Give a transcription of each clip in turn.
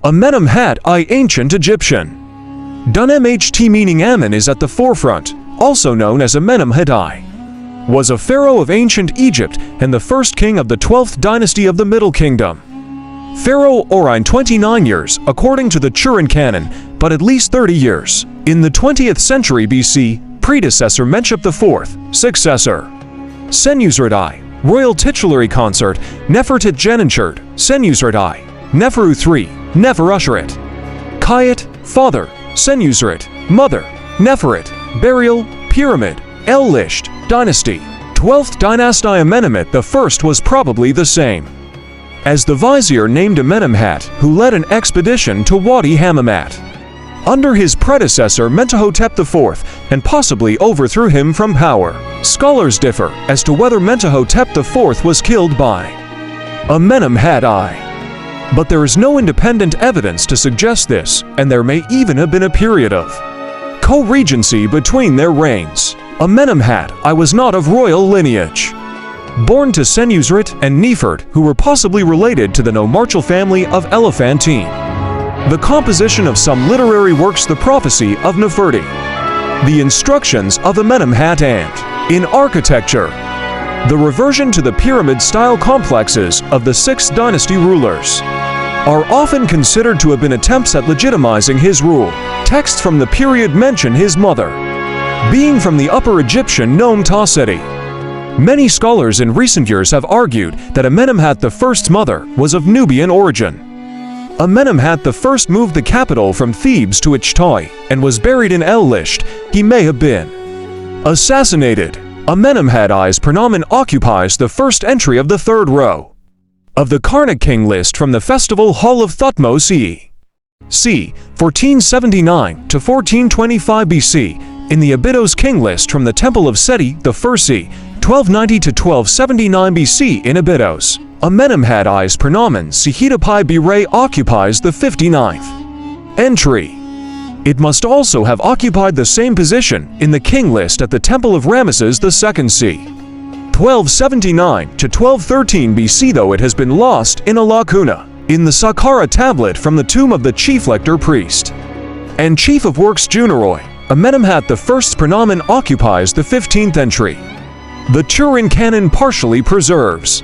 Amenemhat I, ancient Egyptian. Nefertiti, meaning Amen, is at the forefront, also known as Amenemhat I. Was a pharaoh of ancient Egypt and the first king of the 12th dynasty of the Middle Kingdom. Pharaoh Orion 29 years, according to the Turin canon, but at least 30 years. In the 20th century BC, predecessor Menshep IV, successor Senusret I, royal titulary consort Nefertitidocumentary, Senusret I, Neferu III, Neferushret, Kayet, father, Senusret, mother, Neferet, burial, pyramid, El-Lisht, dynasty. 12th dynasty. Amenemhat I was probably the same as the vizier named Amenemhat, who led an expedition to Wadi Hammamat under his predecessor Mentuhotep IV and possibly overthrew him from power. Scholars differ as to whether Mentuhotep IV was killed by Amenemhat I. But there is no independent evidence to suggest this, and there may even have been a period of co-regency between their reigns. Amenemhat I was not of royal lineage. Born to Senusret and Nefert, who were possibly related to the nomarchal family of Elephantine. The composition of some literary works, the prophecy of Nefertiti, the instructions of Amenemhat, and, in architecture, the reversion to the pyramid-style complexes of the 6th dynasty rulers are often considered to have been attempts at legitimizing his rule. Texts from the period mention his mother being from the Upper Egyptian Nome Ta-Seti. Many scholars in recent years have argued that Amenemhat I's mother was of Nubian origin. Amenemhat I moved the capital from Thebes to Ichtoi and was buried in El-Lisht. He may have been assassinated. Amenemhat I's praenomen occupies the first entry of the third row of the Karnak king list from the festival hall of Thutmose c. 1479 to 1425 BC, in the Abydos king list from the temple of Seti I c. 1290 to 1279 BC in Abydos. Amenemhat I's praenomen Sihitapai Bire occupies the 59th entry. It must also have occupied the same position in the king list at the temple of Ramesses II c. 1279 to 1213 BC, though it has been lost in a lacuna in the Saqqara tablet from the tomb of the chief lector priest and chief of works Juniroi. Amenemhat I's praenomen occupies the 15th entry. The Turin canon partially preserves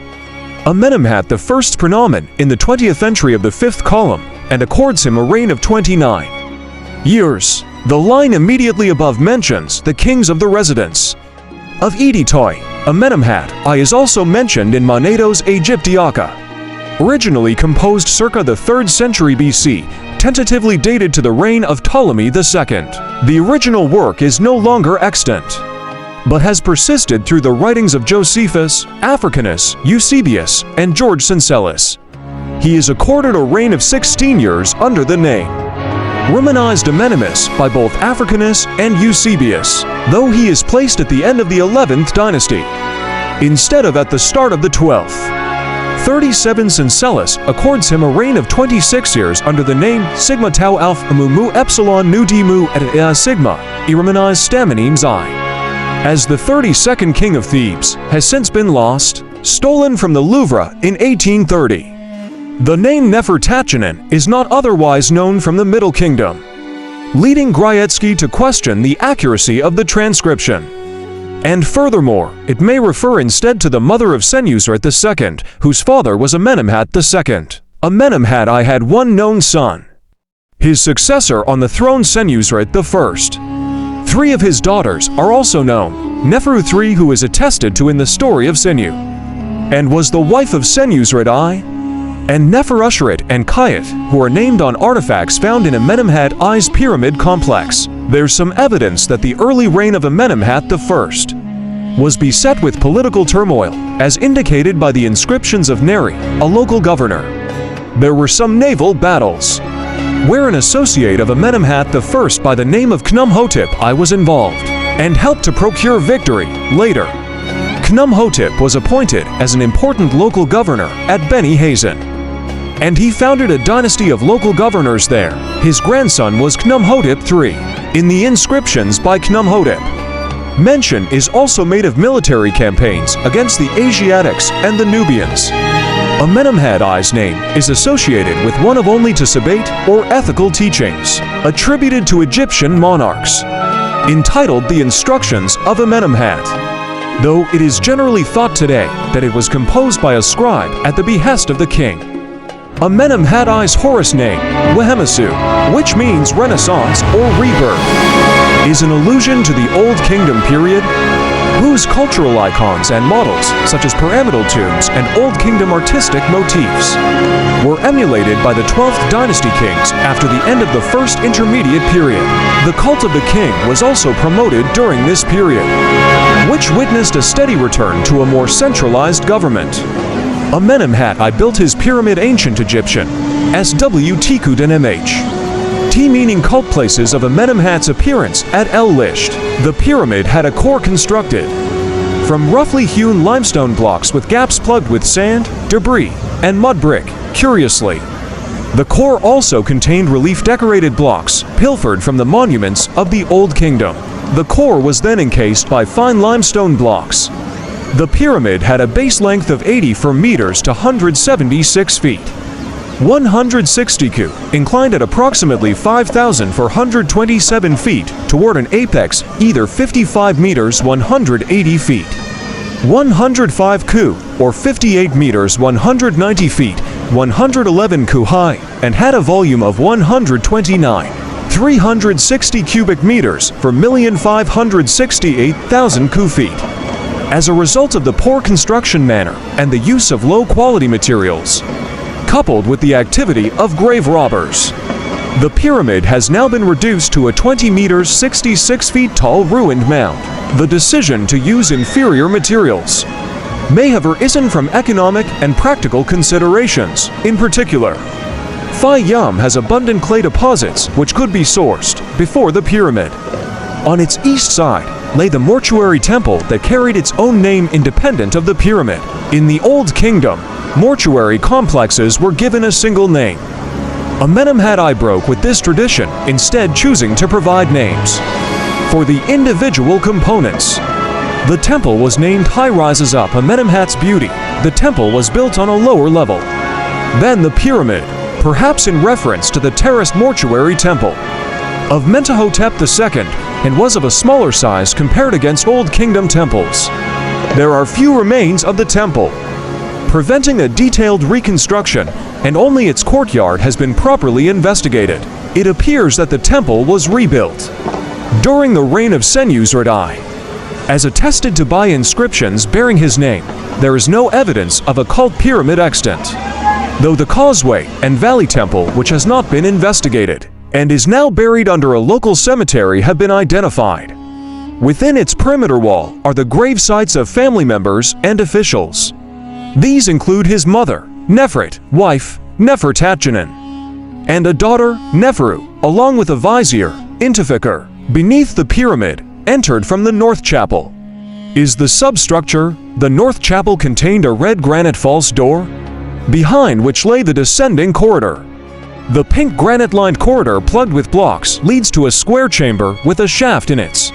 Amenemhat I's praenomen in the 20th entry of the 5th column and accords him a reign of 29 years. The line immediately above mentions the kings of the residence of Editoi. Amenemhat I is also mentioned in Maneto's Egyptology, originally composed circa the 3rd century BC, tentatively dated to the reign of Ptolemy II. The original work is no longer extant, but has persisted through the writings of Josephus, Africanus, Eusebius, and George Syncellus. He is accorded a reign of 16 years under the name Romanized Amenemus by both Africanus and Eusebius, though he is placed at the end of the 11th dynasty, instead of at the start of the 12th. 37 Syncellus accords him a reign of 26 years under the name Sigma Tau Alph Amu Mu Epsilon Nu Di Mu et Ea Sigma, Romanized Stamenes I. As the 32nd king of Thebes has since been lost, stolen from the Louvre in 1830. The name Nefertatinan is not otherwise known from the Middle Kingdom, leading Grajecki to question the accuracy of the transcription. And furthermore, it may refer instead to the mother of Senusret II, whose father was Amenemhat II. Amenemhat I had one known son, his successor on the throne Senusret I. 3 of his daughters are also known, Neferu III, who is attested to in the story of Senu, and was the wife of Senusret I, and Neferushret and Kayet, who are named on artifacts found in Amenemhat I's pyramid complex. There's some evidence that the early reign of Amenemhat I was beset with political turmoil, as indicated by the inscriptions of Neri, a local governor. There were some naval battles, where an associate of Amenemhat I by the name of Khnumhotep I was involved, and helped to procure victory. Later, Khnumhotep was appointed as an important local governor at Beni Hazen, and he founded a dynasty of local governors there. His grandson was Khnumhotep III. In the inscriptions by Khnumhotep, mention is also made of military campaigns against the Asiatics and the Nubians. Amenemhat I's name is associated with one of only Tisabate or ethical teachings, attributed to Egyptian monarchs, entitled The Instructions of Amenemhat, though it is generally thought today that it was composed by a scribe at the behest of the king. Amenemhat I's Horus name, Wehemisu, which means Renaissance or rebirth, is an allusion to the Old Kingdom period, whose cultural icons and models, such as pyramidal tombs and Old Kingdom artistic motifs, were emulated by the 12th dynasty kings after the end of the First Intermediate period. The cult of the king was also promoted during this period, which witnessed a steady return to a more centralized government. Amenemhat I built his pyramid ancient Egyptian, swtikudenmh. T meaning cult places of Amenemhat's appearance at El Lisht. The pyramid had a core constructed from roughly hewn limestone blocks with gaps plugged with sand, debris, and mud brick. Curiously, the core also contained relief-decorated blocks pilfered from the monuments of the Old Kingdom. The core was then encased by fine limestone blocks. The pyramid had a base length of 84 meters to 176 feet. 160 ku, inclined at approximately 5,427 feet toward an apex, either 55 meters 180 feet. 105 ku, or 58 meters 190 feet, 111 ku high, and had a volume of 129,360 cubic meters for 1,568,000 ku feet. As a result of the poor construction manner and the use of low-quality materials, coupled with the activity of grave robbers, the pyramid has now been reduced to a 20 meters 66 feet tall ruined mound. The decision to use inferior materials may have arisen from economic and practical considerations. In particular, Fayum has abundant clay deposits which could be sourced before the pyramid. On its east side lay the mortuary temple that carried its own name independent of the pyramid. In the Old Kingdom, mortuary complexes were given a single name. Amenemhat I broke with this tradition, instead choosing to provide names for the individual components. The temple was named High Rises Up Amenemhat's Beauty. The temple was built on a lower level than the pyramid, perhaps in reference to the terraced mortuary temple of Mentuhotep II, and was of a smaller size compared against Old Kingdom temples. There are few remains of the temple, preventing a detailed reconstruction, and only its courtyard has been properly investigated. It appears that the temple was rebuilt during the reign of Senusret I. As attested to by inscriptions bearing his name, there is no evidence of a cult pyramid extant, though the causeway and valley temple, which has not been investigated and is now buried under a local cemetery, have been identified. Within its perimeter wall are the grave sites of family members and officials. These include his mother, Nefret, wife, Nefertatidocumentary, and a daughter, Neferu, along with a vizier, Intifikar. Beneath the pyramid, entered from the north chapel, is the substructure. The north chapel contained a red granite false door, behind which lay the descending corridor. The pink granite-lined corridor plugged with blocks leads to a square chamber with a shaft in its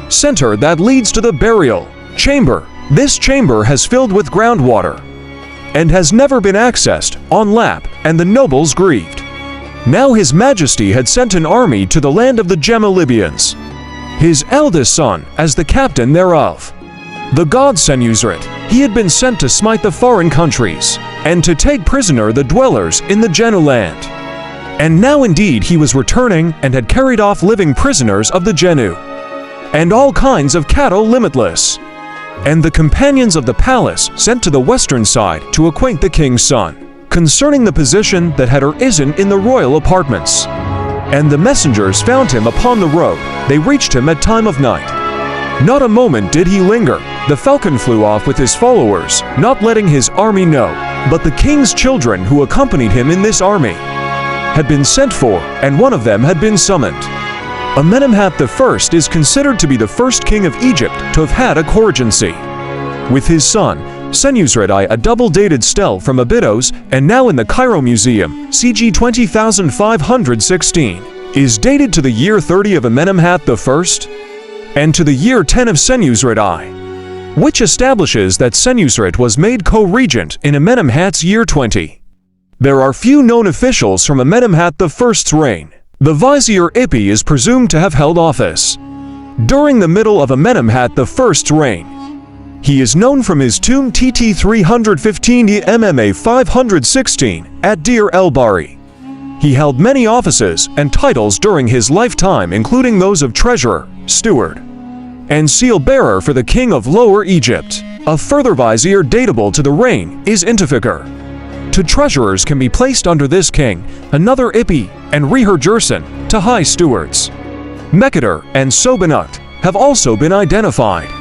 center that leads to the burial chamber. This chamber has filled with groundwater and has never been accessed on lap, and the nobles grieved. Now His Majesty had sent an army to the land of the Gemma-Libyans, his eldest son as the captain thereof. The god Senusret, he had been sent to smite the foreign countries and to take prisoner the dwellers in the Genu land. And now indeed he was returning and had carried off living prisoners of the Genu, and all kinds of cattle limitless. And the companions of the palace sent to the western side to acquaint the king's son concerning the position that had arisen in the royal apartments. And the messengers found him upon the road. They reached him at time of night. Not a moment did he linger. The falcon flew off with his followers, not letting his army know. But the king's children who accompanied him in this army had been sent for, and one of them had been summoned. Amenemhat I is considered to be the first king of Egypt to have had a coregency. With his son, Senusret I, a double-dated stele from Abydos, and now in the Cairo Museum, CG 20516, is dated to the year 30 of Amenemhat I and to the year 10 of Senusret I. which establishes that Senusret was made co-regent in Amenemhat's year 20. There are few known officials from Amenemhat I's reign. The vizier Ipi is presumed to have held office during the middle of Amenemhat I's reign. He is known from his tomb TT 315 MMA 516 at Deir el-Bahri. He held many offices and titles during his lifetime, including those of treasurer, steward, and seal-bearer for the king of Lower Egypt. A further vizier datable to the reign is Intifikar. Two treasurers can be placed under this king, another Ipi and Reher-Jerson to high stewards. Mekeder and Sobenukt have also been identified.